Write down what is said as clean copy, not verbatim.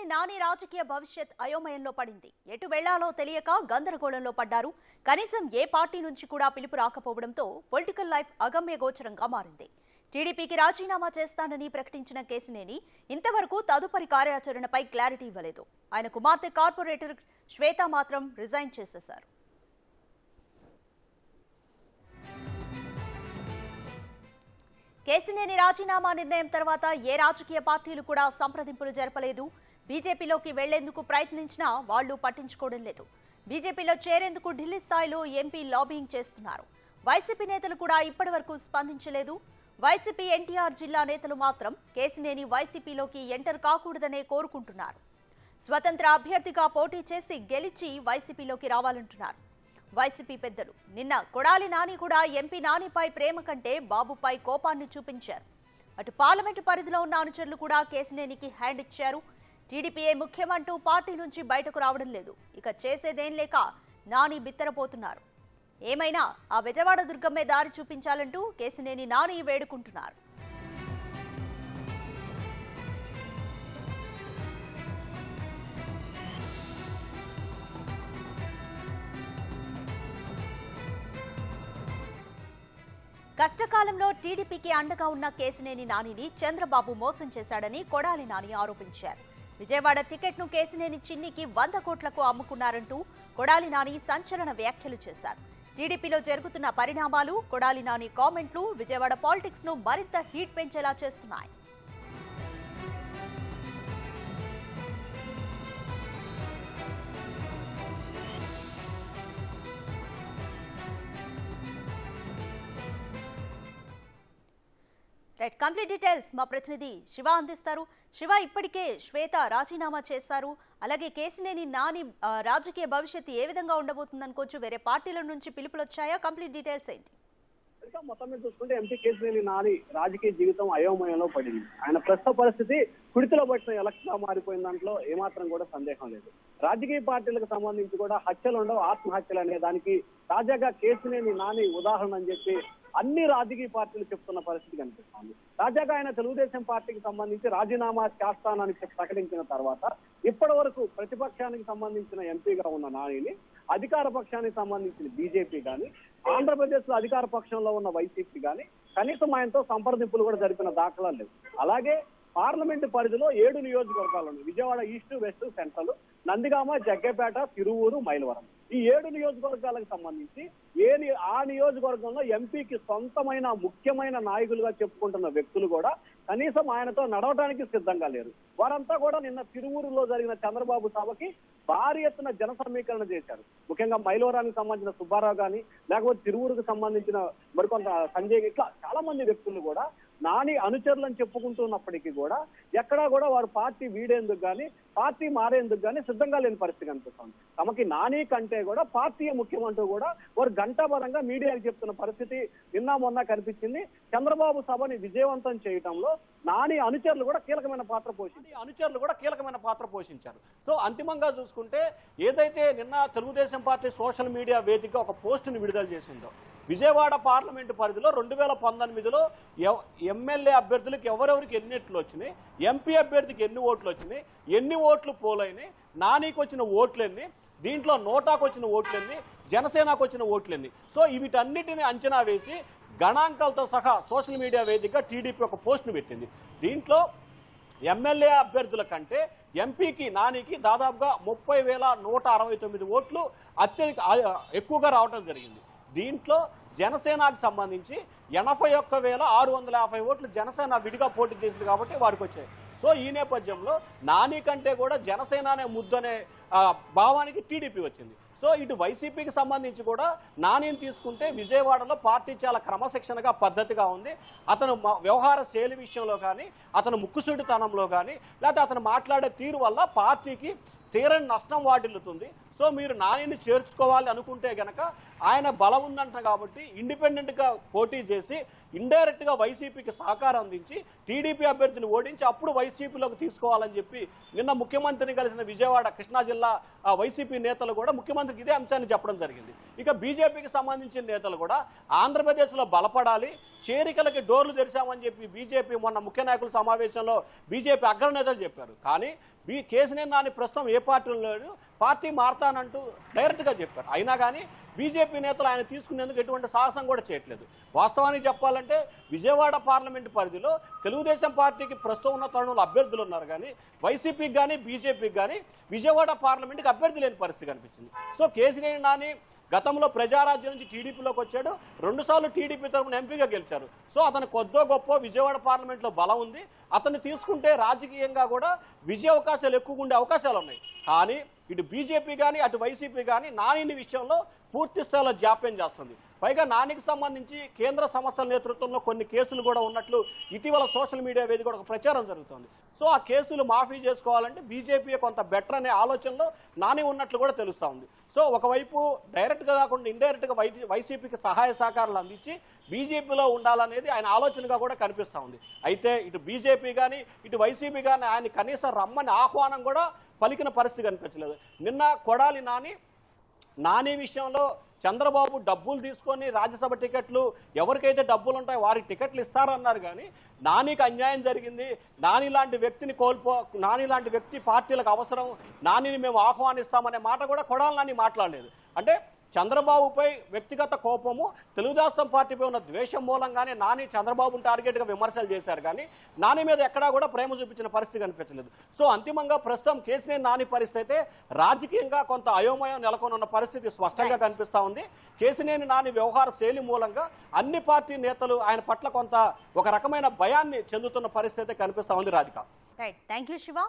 కేసినేని నాని రాజకీయ భవిష్యత్ అయోమయంలో పడింది. ఎటు వెళ్లాలో తెలియక గందరగోళంలో పడ్డారు. కనీసం ఏ పార్టీ నుంచి కూడా పిలుపు రాకపోవడంతో పొలిటికల్ లైఫ్ అగమ్య గోచరంగా మారింది. టీడీపీకి రాజీనామా చేస్తానని ప్రకటించిన కేసినేని ఇంతవరకు తదుపరి కార్యాచరణపై క్లారిటీ ఇవ్వలేదు. ఆయన కుమార్తె కార్పొరేటర్ శ్వేత మాత్రం రిజైన్ చేసేశారు. కేసినేని రాజీనామా నిర్ణయం తర్వాత ఏ రాజకీయ పార్టీలు కూడా సంప్రదింపులు జరపలేదు. బీజేపీలోకి వెళ్లేందుకు ప్రయత్నించినా వాళ్లు పట్టించుకోవడం లేదు. బీజేపీలో చేరేందుకు ఢిల్లీ స్థాయిలో ఎంపీ లాబింగ్ చేస్తున్నారు. వైసీపీ నేతలు కూడా ఇప్పటివరకు స్పందించలేదు. వైసీపీ ఎన్టీఆర్ జిల్లా నేతలు మాత్రం కేసినేని వైసీపీలోకి ఎంటర్ కాకూడదనే కోరుకుంటున్నారు. స్వతంత్ర అభ్యర్థిగా పోటీ చేసి గెలిచి వైసీపీలోకి రావాలంటున్నారు. వైసీపీ పెద్దలు నిన్న కొడాలి నాని కూడా ఎంపీ నానిపై ప్రేమ కంటే బాబుపై కోపాన్ని చూపించారు. అటు పార్లమెంటు పరిధిలో ఉన్న అనుచరులు కూడా కేసినేనికి హ్యాండ్ ఇచ్చారు. టీడీపీయే ముఖ్యమంటూ పార్టీ నుంచి బయటకు రావడం లేదు. ఇక చేసేదేం లేక నాని బిత్తరపోతున్నారు. ఏమైనా ఆ బెజవాడ దుర్గమ్మే దారి చూపించాలంటూ కేసినేని నాని వేడుకుంటున్నారు. కష్టకాలంలో టీడీపీకి అండగా ఉన్న కేసినేని నానిని చంద్రబాబు మోసం చేశాడని కొడాలి నాని ఆరోపించారు. విజయవాడ టికెట్ను కేసినేని చిన్నికి 100 కోట్లకు అమ్ముకున్నారంటూ కొడాలి నాని సంచలన వ్యాఖ్యలు చేశారు. టీడీపీలో జరుగుతున్న పరిణామాలు, కొడాలి నాని కామెంట్లు విజయవాడ పాలిటిక్స్ ను మరింత హీట్ పెంచేలా చేస్తున్నాయి. రైట్, కంప్లీట్ డీటెయిల్స్ మా ప్రతినిధి శివ అందిస్తారు. శివ, ఇప్పటికే శ్వేత రాజీనామా చేశారు. అలాగే కేసినేని నాని రాజకీయ భవిష్యత్తు ఏ విధంగా ఉండబోతుంది అనుకోవచ్చు? వేరే పార్టీల నుంచి పిలుపులు వచ్చాయా? కంప్లీట్ డీటెయిల్స్ ఏంటి? మొత్తం మీద చూసుకుంటే ఎంపీ కేసినేని నాని రాజకీయ జీవితం అయోమయంలో పడింది. ఆయన ప్రస్తుత పరిస్థితి కుడితిలో పట్టిన ఎలక్షన్ గా మారిపోయిన దాంట్లో ఏమాత్రం కూడా సందేహం లేదు. రాజకీయ పార్టీలకు సంబంధించి కూడా హత్యలు ఉండవు, ఆత్మహత్యలు అనే దానికి తాజాగా కేసినేని నాని ఉదాహరణ అని చెప్పి అన్ని రాజకీయ పార్టీలు చెప్తున్న పరిస్థితి కనిపిస్తోంది. తాజాగా ఆయన తెలుగుదేశం పార్టీకి సంబంధించి రాజీనామా చేస్తానని ప్రకటించిన తర్వాత ఇప్పటి వరకు ప్రతిపక్షానికి సంబంధించిన ఎంపీగా ఉన్న నానిని అధికార పక్షానికి సంబంధించిన బీజేపీ కానీ, ఆంధ్రప్రదేశ్ లో అధికార పక్షంలో ఉన్న వైసీపీ కానీ కనీసం ఆయనతో సంప్రదింపులు కూడా జరిపిన దాఖలాలు లేవు. అలాగే పార్లమెంటు పరిధిలో 7 నియోజకవర్గాలు ఉన్నాయి. Vijayawada east, west, central, Nandigama, Jaggepeta, Tiruvuru, Mylavaram. ఈ 7 నియోజకవర్గాలకు సంబంధించి ఆ నియోజకవర్గంలో ఎంపీకి సొంతమైన ముఖ్యమైన నాయకులుగా చెప్పుకుంటున్న వ్యక్తులు కూడా కనీసం ఆయనతో నడవడానికి సిద్ధంగా లేరు. వారంతా కూడా నిన్న తిరువూరులో జరిగిన చంద్రబాబు సభకి భారీ ఎత్తున జన సమీకరణ చేశారు. ముఖ్యంగా మైలవరానికి సంబంధించిన సుబ్బారావు కానీ, లేకపోతే తిరువూరుకు సంబంధించిన మరికొంత సంజయ్, ఇట్లా చాలా మంది వ్యక్తులు కూడా నాని అనుచరులను చెప్పుకుంటున్నప్పటికీ కూడా ఎక్కడా కూడా వారు పార్టీ వీడేందుకు కానీ, పార్టీ మారేందుకు కానీ సిద్ధంగా లేని పరిస్థితి కనిపిస్తుంది. తమకి నాని కంటే కూడా పార్టీయే ముఖ్యమంటూ కూడా వారు గంటాపరంగా మీడియాకి చెప్తున్న పరిస్థితి నిన్న మొన్న కనిపించింది. చంద్రబాబు సభని విజయవంతం చేయడంలో నాని అనుచరులు కూడా కీలకమైన పాత్ర పోషించారు. సో అంతిమంగా చూసుకుంటే ఏదైతే నిన్న తెలుగుదేశం పార్టీ సోషల్ మీడియా వేదిక ఒక పోస్టును విడుదల చేసిందో, విజయవాడ పార్లమెంటు పరిధిలో 2019లో ఎమ్మెల్యే అభ్యర్థులకు ఎవరెవరికి ఎన్ని ఓట్లు వచ్చినాయి, ఎంపీ అభ్యర్థికి ఎన్ని ఓట్లు వచ్చినాయి, ఎన్ని ఓట్లు పోలైనాయి, నానికి వచ్చిన ఓట్లెన్ని, దీంట్లో నోటాకు వచ్చిన ఓట్లెన్ని, జనసేనకు వచ్చిన ఓట్లెన్ని. సో వీటన్నిటిని అంచనా వేసి గణాంకాలతో సహా సోషల్ మీడియా వేదికగా టీడీపీ ఒక పోస్టును పెట్టింది. దీంట్లో ఎమ్మెల్యే అభ్యర్థుల కంటే ఎంపీకి నానికి దాదాపుగా 30,169 ఓట్లు ఎక్కువగా రావడం జరిగింది. దీంట్లో జనసేనకు సంబంధించి 81,650 ఓట్లు జనసేన విడిగా పోటీ చేసింది కాబట్టి వారికి వచ్చాయి. సో ఈ నేపథ్యంలో నాని కంటే కూడా జనసేన అనే ముద్దనే భావానికి టీడీపీ వచ్చింది. సో ఇటు వైసీపీకి సంబంధించి కూడా నానిని తీసుకుంటే విజయవాడలో పార్టీ చాలా క్రమశిక్షణగా పద్ధతిగా ఉంది. అతను వ్యవహార శైలి విషయంలో కానీ, అతను ముక్కుసూటితనంలో కానీ, లేకపోతే అతను మాట్లాడే తీరు వల్ల పార్టీకి తీరని నష్టం వాటిల్లుతుంది. సో మీరు నానిని చేర్చుకోవాలి అనుకుంటే గనక ఆయన బలం ఉందంట కాబట్టి ఇండిపెండెంట్గా పోటీ చేసి ఇండైరెక్ట్గా వైసీపీకి సహకారం అందించి టీడీపీ అభ్యర్థిని ఓడించి అప్పుడు వైసీపీలోకి తీసుకోవాలని చెప్పి నిన్న ముఖ్యమంత్రిని కలిసిన విజయవాడ కృష్ణా జిల్లా వైసీపీ నేతలు కూడా ముఖ్యమంత్రికి ఇదే అంశాన్ని చెప్పడం జరిగింది. ఇక బీజేపీకి సంబంధించిన నేతలు కూడా ఆంధ్రప్రదేశ్లో బలపడాలి, చేరికలకి డోర్లు తెరిచామని చెప్పి బీజేపీ మొన్న ముఖ్య నాయకుల సమావేశంలో బీజేపీ అగ్రనేతలు చెప్పారు. కానీ కేసీఆర్ నాని ప్రస్తుతం ఏ పార్టీలో లేడు, పార్టీ మారతానంటూ డైరెక్ట్గా చెప్పారు. అయినా కానీ బీజేపీ నేతలు ఆయన తీసుకునేందుకు ఎటువంటి సాహసం కూడా చేయట్లేదు. వాస్తవానికి చెప్పాలంటే విజయవాడ పార్లమెంటు పరిధిలో తెలుగుదేశం పార్టీకి ప్రస్తుతం ఉన్న తరుణంలో అభ్యర్థులు ఉన్నారు, కానీ వైసీపీకి కానీ బీజేపీకి కానీ విజయవాడ పార్లమెంటుకి అభ్యర్థి లేని పరిస్థితి కనిపించింది. సో కేసీఆర్ నాని గతంలో ప్రజారాజ్యం నుంచి టీడీపీలోకి వచ్చాడు, 2 సార్లు టీడీపీ తరఫున ఎంపీగా గెలిచారు. సో అతను కొద్దో గొప్ప విజయవాడ పార్లమెంట్లో బలం ఉంది. అతన్ని తీసుకుంటే రాజకీయంగా కూడా విజయ అవకాశాలు ఎక్కువగా ఉండే అవకాశాలు ఉన్నాయి. కానీ ఇటు బీజేపీ కానీ అటు వైసీపీ కానీ నాని విషయంలో పూర్తి స్థాయిలో జాప్యం చేస్తుంది. పైగా నానికి సంబంధించి కేంద్ర సంస్థల నేతృత్వంలో కొన్ని కేసులు కూడా ఉన్నట్లు ఇటీవల సోషల్ మీడియా వేదిక కూడా ఒక ప్రచారం జరుగుతుంది. సో ఆ కేసులు మాఫీ చేసుకోవాలంటే బీజేపీ కొంత బెటర్ అనే ఆలోచనలో నాని ఉన్నట్లు కూడా తెలుస్తూ ఉంది. సో ఒకవైపు డైరెక్ట్గా కాకుండా ఇండైరెక్ట్గా వైసీపీకి సహాయ సహకారాలు అందించి బీజేపీలో ఉండాలనేది ఆయన ఆలోచనగా కూడా కనిపిస్తూ ఉంది. అయితే ఇటు బీజేపీ కానీ ఇటు వైసీపీ కానీ ఆయన కనీసం రమ్మని ఆహ్వానం కూడా పలికిన పరిస్థితి కనిపించలేదు. నిన్న కొడాలి నాని విషయంలో చంద్రబాబు డబ్బులు తీసుకొని రాజ్యసభ టికెట్లు ఎవరికైతే డబ్బులు ఉంటాయో వారికి టికెట్లు ఇస్తారన్నారు. కానీ నానికి అన్యాయం జరిగింది, నాని లాంటి వ్యక్తి పార్టీలకు అవసరం, నానిని మేము ఆహ్వానిస్తామనే మాట కూడా కొడాలి నాని మాట్లాడలేదు. అంటే చంద్రబాబుపై వ్యక్తిగత కోపము, తెలుగుదేశం పార్టీపై ఉన్న ద్వేషం మూలంగానే నాని చంద్రబాబును టార్గెట్గా విమర్శలు చేశారు. కానీ నాని మీద ఎక్కడా కూడా ప్రేమ చూపించిన పరిస్థితి కనిపించలేదు. సో అంతిమంగా ప్రస్తుతం కేసీఆర్ నాని పరిస్థితి రాజకీయంగా కొంత అయోమయం నెలకొని ఉన్న పరిస్థితి స్పష్టంగా కనిపిస్తూ ఉంది. కేసీఆర్ నాని వ్యవహార శైలి మూలంగా అన్ని పార్టీ నేతలు ఆయన పట్ల కొంత ఒక రకమైన భయాన్ని చెందుతున్న పరిస్థితి కనిపిస్తూ ఉంది. Radhika. Right, thank you Shiva.